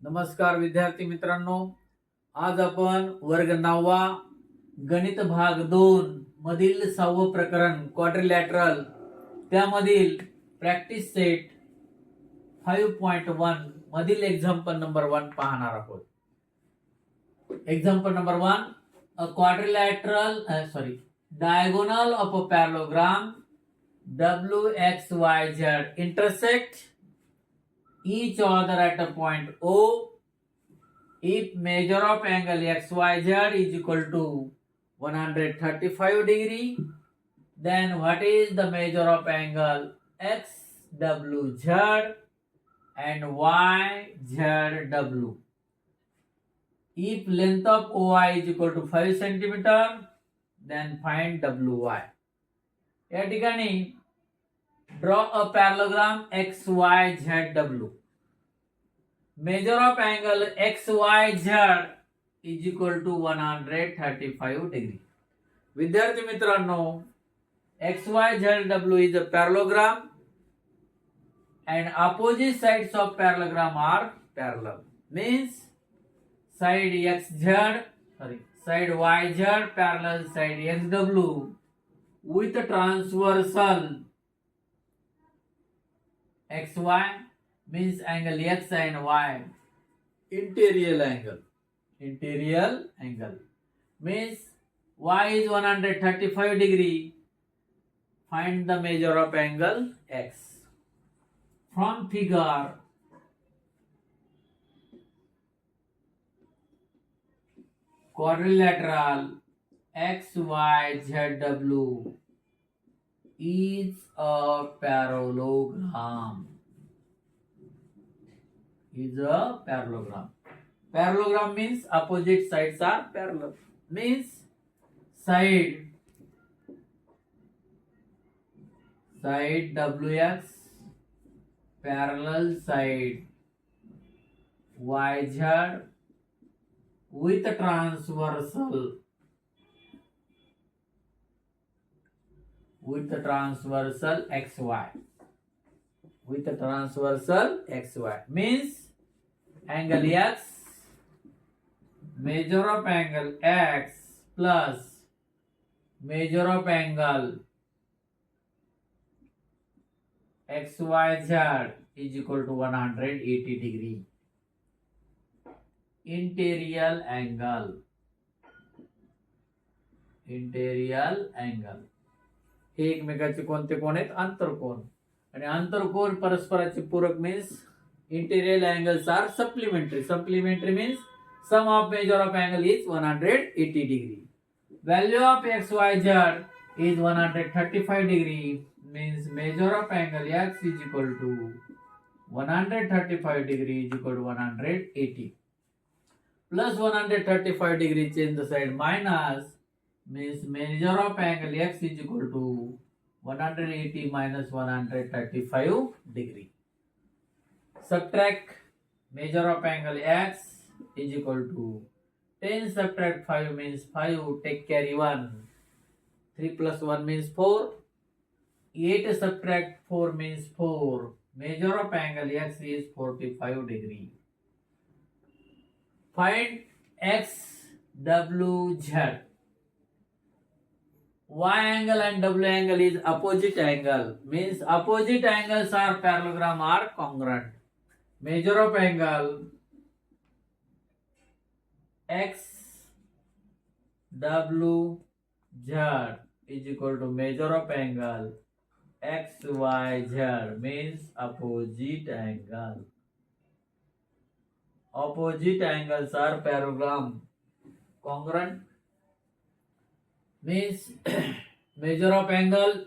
नमस्कार विद्यार्थी मित्रांनो, आज आपण वर्ग 9वा गणित भाग 2 मधील 6वं प्रकरण क्वाड्रिलॅटरल त्यामधील प्रॅक्टिस सेट 5.1 मधील एक्झाम्पल नंबर 1 पाहणार आहोत. Example number 1, a quadrilateral diagonal of a parallelogram WXYZ intersect each other at a point O if measure of angle XYZ is equal to 135 degree, then what is the measure of angle XWZ and YZW? If length of OI is equal to 5 centimeter, then find WY. या ठिकाणी draw a parallelogram XYZW. Measure of angle XYZ is equal to 135 degree. विद्यार्थी मित्रांनो, XYZW is a parallelogram and opposite sides of parallelogram are parallel. Means side YZ parallel side XW with transversal XY means angle X and Y. Interior angle means Y is 135 degree. Find the measure of angle X. From figure, quadrilateral XYZW is a parallelogram. Parallelogram means opposite sides are parallel. Means side WX parallel side YZ with transversal XY means angle X, measure of angle X plus measure of angle XYZ is equal to 180 degree. Interior angle हे एकमेकाचे कोणते कोण आहेत? आंतरकोन. आणि आंतरकोन परस्पराचे पूरक means interior angles are supplementary means sum of measure of angle is 180 degree. Value of XYZ is 135 degree means measure of angle X is equal to 135 degree is equal to 180 plus 135 degree change the side minus means measure of angle X is equal to 180 minus 135 degree. Subtract measure of angle X is equal to 10 subtract 5 means 5, take carry 1, 3 plus 1 means 4, 8 subtract 4 means 4, measure of angle X is 45 degree. Find XWZ. Y angle and W angle is opposite angle means opposite angles are parallelogram are congruent. Measure of angle XWZ is equal to measure of angle XYZ means opposite angle. Opposite angles are parallelogram. Congruent means measure of angle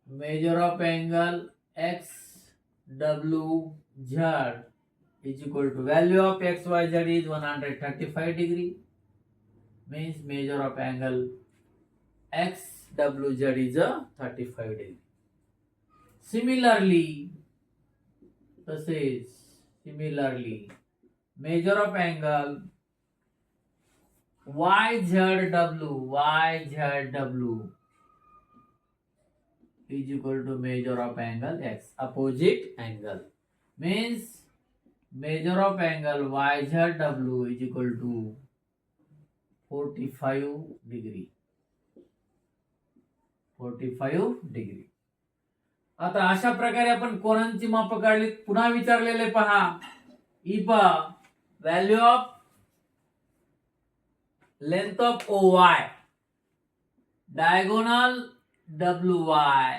XWZ is equal to value of XYZ is 135 degree means measure of angle XWZ is a 35 degree. Similarly, measure of angle YZW is equal to measure of angle x. Opposite angle means measure of angle YZW is equal to 45 degree. 45 degree. आता अशा प्रकारे आपण कोणांची माप काढली. पुन्हा विचारलेले पहा. Value of length of OY, diagonal WY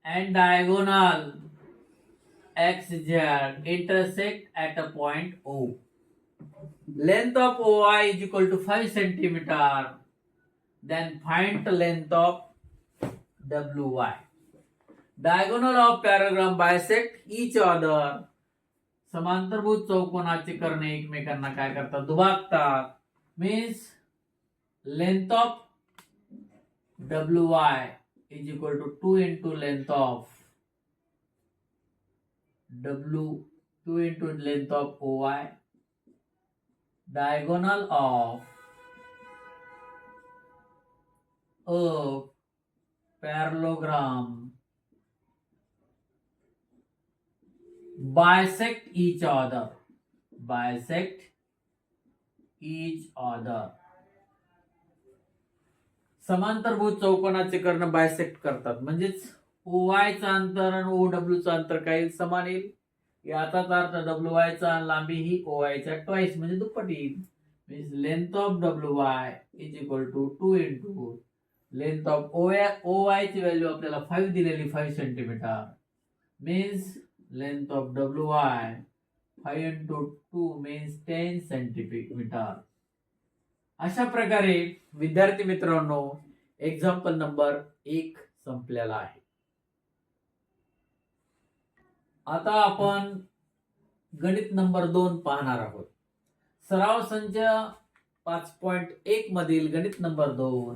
and diagonal XZ intersect at a point O. Length of OY is equal to 5 centimeter. Then find the length of WY. Diagonal of parallelogram bisect each other. समांतरभुज चौकोनाचे कर्णे एकमेकांना काय करतात, दुभागतात. Means length of WY is equal to 2 into length of OY. Diagonal of a parallelogram bisect each other. समांतरभुज चौकोनाचे कर्ण bisect करतात. म्हणजेच OY चा अंतर आणि OW चा अंतर काही समान येईल. याचाच अर्थ WY चा लांबी ही OY च्या ट्वाइस म्हणजे दुप्पट येईल. Means length of WY is equal to 2 into length of OY ची व्हॅल्यू आपल्याला 5 दिलेली, 5 centimetre. Means length of WY 5 into 2 means 10 centimetre. अशा प्रकारे विद्यार्थी मित्रांनो एक्झाम्पल नंबर 1 संपलेला आहे. आता आपण गणित नंबर 2 पाहणार आहोत. सराव संच 5.1 मधील गणित number 2.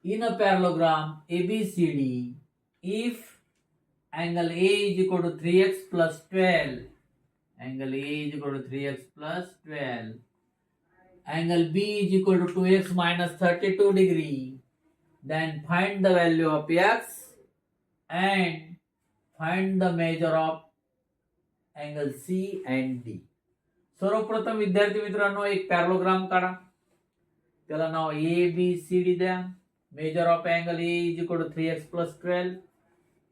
In a parallelogram ABCD if angle A is equal to 3x plus 12, angle A is equal to 3x plus 12, angle B is equal to 2x minus 32 degree, then find the value of x and find the measure of angle C and D. सर्वप्रथम विद्यार्थी मित्रांनो एक parallelogram काढा. त्याला नाव ABCD द्या. Major of angle A is equal to 3x plus 12.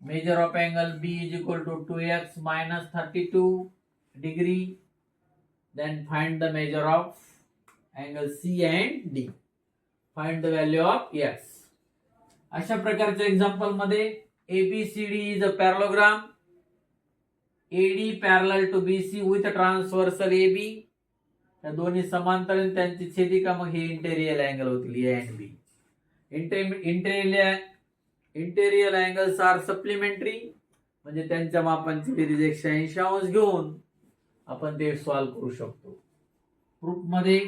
Measure of angle B is equal to 2x minus 32 degree. Then find the measure of angle C and D. Find the value of x. अशा प्रकारच्या example मध्ये ABCD is a parallelogram. AD parallel to BC with a transversal AB. त्या दोन्ही समांतर आणि त्यांची छेदिका मग हे इंटेरियल अँगल होतील A and B. Interior angles are supplementary म्हणजे त्यांच्या मापांची बेरीज 180 अंश घेऊन आपण ते सॉल्व्ह करू शकतो. प्रूफ मध्ये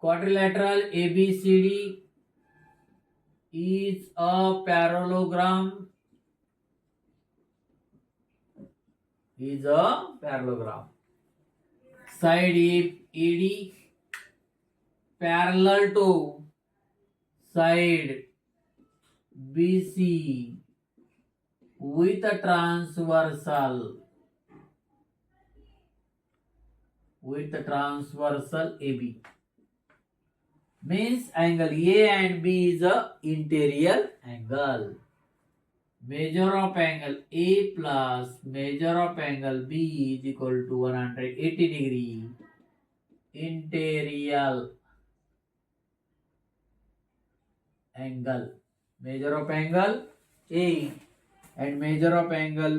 quadrilateral ABCD is a parallelogram. Side AD parallel to side BC with a transversal AB. Means angle A and B is a interior angle. Measure of angle A plus measure of angle B is equal to 180 degree. Interior angle. Measure of angle A and measure of angle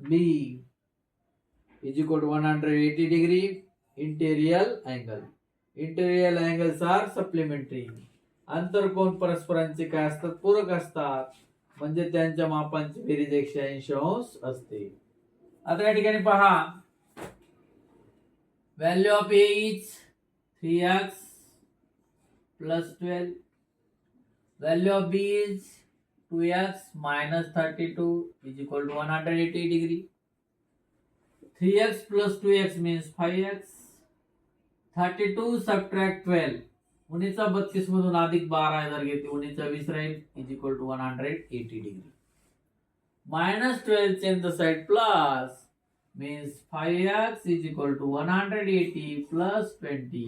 B is equal to 180 degree. Interior angle. Interior angles are supplementary. आंतरकोन परस्परांचे काय असतात, पूरक असतात. म्हणजे त्यांच्या मापांची berries 180 अंश असते. आता या ठिकाणी पहा value of A is 3x plus 12. Value of B is 2x minus 32 is equal to 180 degree. 3x plus 2x means 5x. 32 subtract 12 उणीचा 32 मधून अधिक 12 जर घेतली उणीचा 20 राहील is equal to 180 degree. -12 change the side plus means 5x is equal to 180 plus 20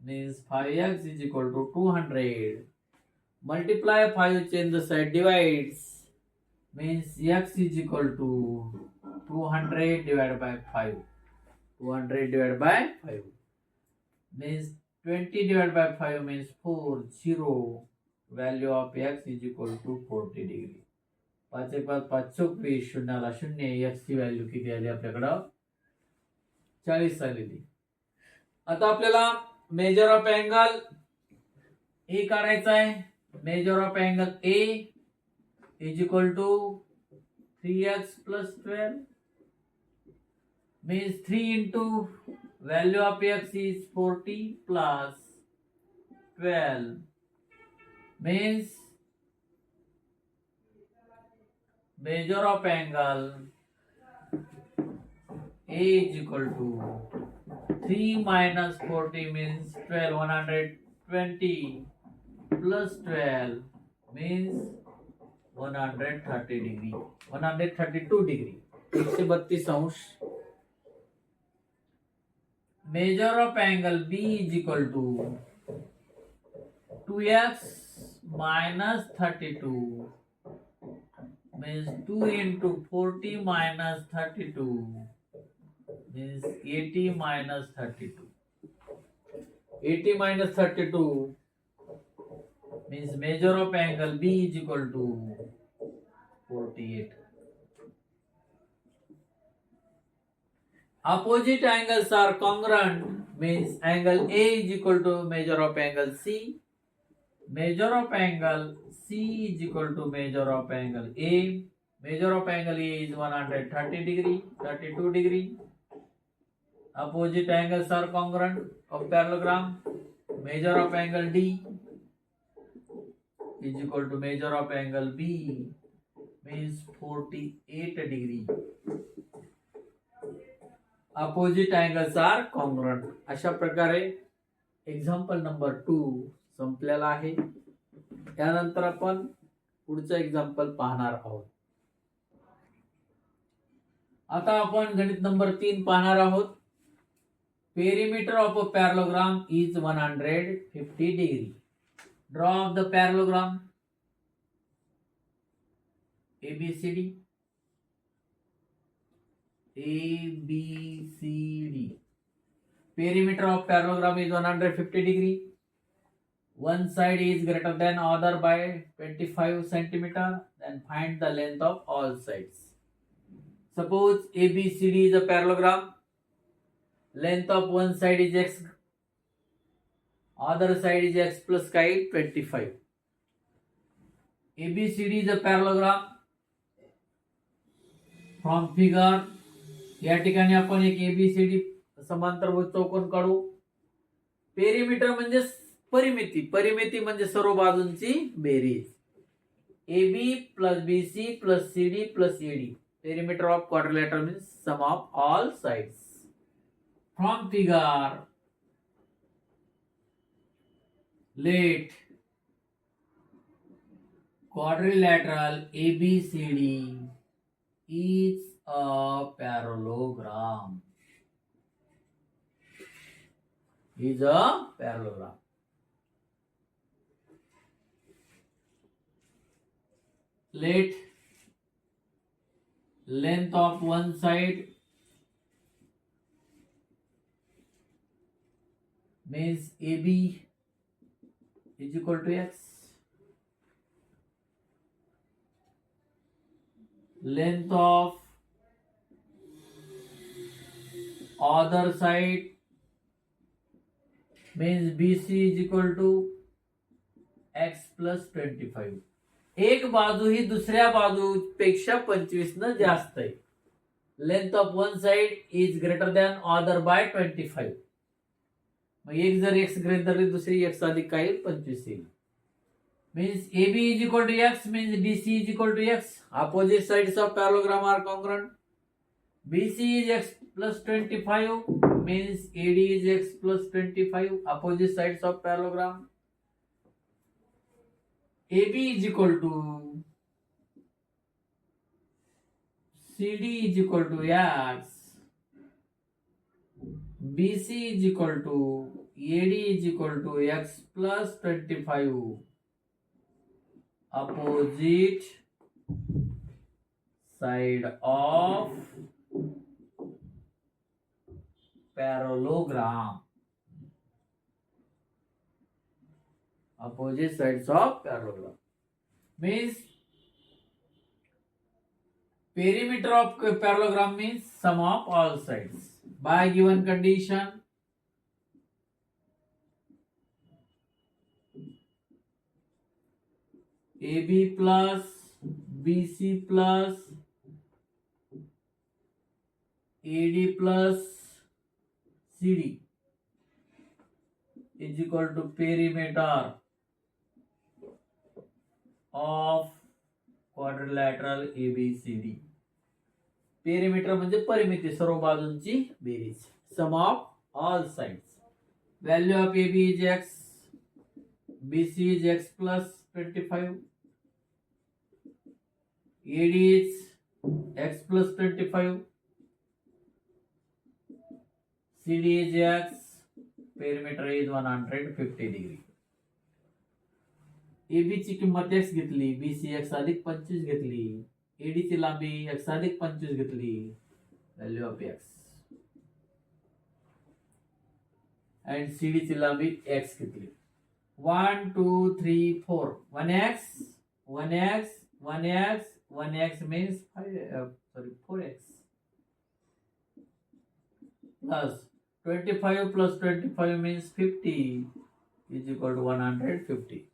means 5x is equal to 200. Multiply 5 change the side divides means x is equal to 200 divided by 5. 200 divided by 5 means 20 divided by 5 means 4. 0. Value of x is equal to 40 degree. 5 एक 5 5 24 शून्याला शून्य x ची value किती आली आपल्याकडं 40 आलेली. आता आपल्याला major of angle A काढायचा आहे. Measure of angle A is equal to 3x plus 12 means 3 into value of x is 40 plus 12 means measure of angle A is equal to 3 minus 40 means 12. 120 plus 12 means 130 degree. 132 degree. 132 अंश. Measure of angle B is equal to 2x minus 32 means 2 into 40 minus 32 means 80 minus 32. 80 minus 32 means measure of angle B is equal to 48. Opposite angles are congruent means angle A is equal to measure of angle C. Measure of angle C is equal to measure of angle A. Measure of angle A is 130 degree, 32 degree. Opposite angles are congruent of parallelogram. Measure of angle D is equal to measure of angle B means 48 degree. Opposite angles are congruent. अशा प्रकारे example number 2 संपलेला आहे. त्यानंतर आपण पुढचं example पाहणार आहोत. आता आपण गणित नंबर 3 पाहणार आहोत. Perimeter of a parallelogram is 150 degree. Draw of the parallelogram ABCD. ABCD. Perimeter of parallelogram is 150 degree. One side is greater than other by 25 centimeter. Then find the length of all sides. Suppose ABCD is a parallelogram. Length of one side is x. Other side is x plus chi 25. ABCD is a parallelogram. From figure या ठिकाणी आपण एक ABCD समांतरभुज चौकोन काढू. Perimeter म्हणजे परिमिती. परिमिती म्हणजे सर्व बाजूंची berries. AB plus BC plus CD plus AD. Perimeter of quadrilateral means sum of all sides. From figure, let quadrilateral ABCD is a parallelogram. Is a parallelogram. Let length of one side means AB is equal to x. Length of other side means BC is equal to x plus 25. एक बाजू ही दुसऱ्या बाजूपेक्षा 25 न जास्त आहे. Length of one side is greater than other by 25. मग एक जर x greater धरली दुसरी x अधिक काही 25 येईल. Means AB is equal to x means DC is equal to x. Opposite sides of parallelogram are congruent. BC is x plus 25. means AD is x plus 25, opposite sides of parallelogram. AB is equal to CD is equal to x, BC is equal to AD is equal to x plus 25, opposite side of parallelogram. Opposite sides of parallelogram means perimeter of parallelogram means sum of all sides. By given condition, AB plus BC plus AD plus CD is equal to perimeter of quadrilateral ABCD. Perimeter म्हणजे परिमिती, सर्व बाजूंची बेरीज. Sum of all sides. Value of AB is x, BC is x plus 25, AD is x plus 25, CD is x, perimeter is 150 degree. AB ची किंमत x घेतली, BC x अधिक 25 घेतली, AD ची लांबी x अधिक 25 घेतली, value of x, and CD ची लांबी x घेतली. 1 2 3 4 1x 1x 1x 1x means 4x plus 25 plus 25 means 50 is equal to 150.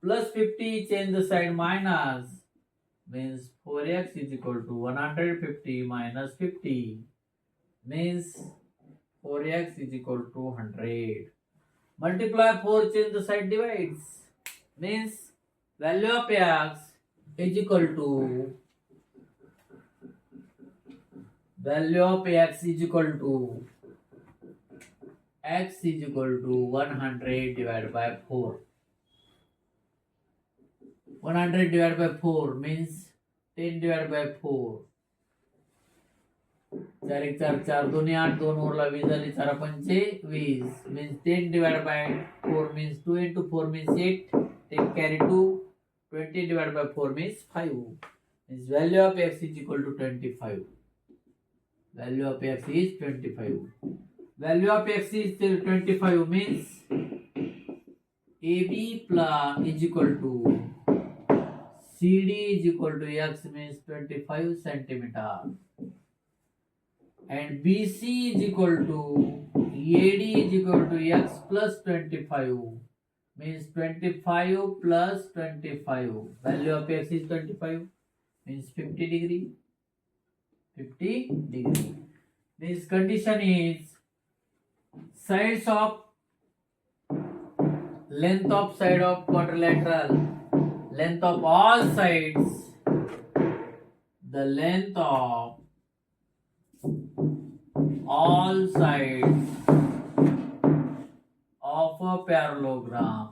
Plus 50 change the side, minus means 4x is equal to 150 minus 50 means 4x is equal to 100. Multiply 4, change the side, divides means value of x is equal to x is equal to 100 divided by 4. 100 divided by 4 means 10 divided by 4. 4 1 4 4 2 8 2 Urla 20 झाली 4 पंचे 20 means 10 divided by 4 means 2 into 4 means 8, 10 carry 2, 20 divided by 4 means 5, means value of x is equal to 25. Value of x is 25. Value of x is 25 means AB plus is equal to CD is equal to x means 25 centimeter, and BC is equal to AD is equal to x plus 25 means 25 plus 25. Value of x is 25 means 50 degree. 50 degree. This condition is sides of length of side of quadrilateral, length of all sides, the length of all sides of a parallelogram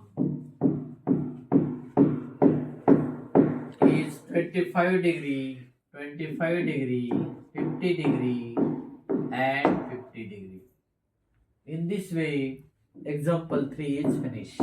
is 25 degree, 25 degree, 50 degree and 50 degree. In this way, example 3 is finished.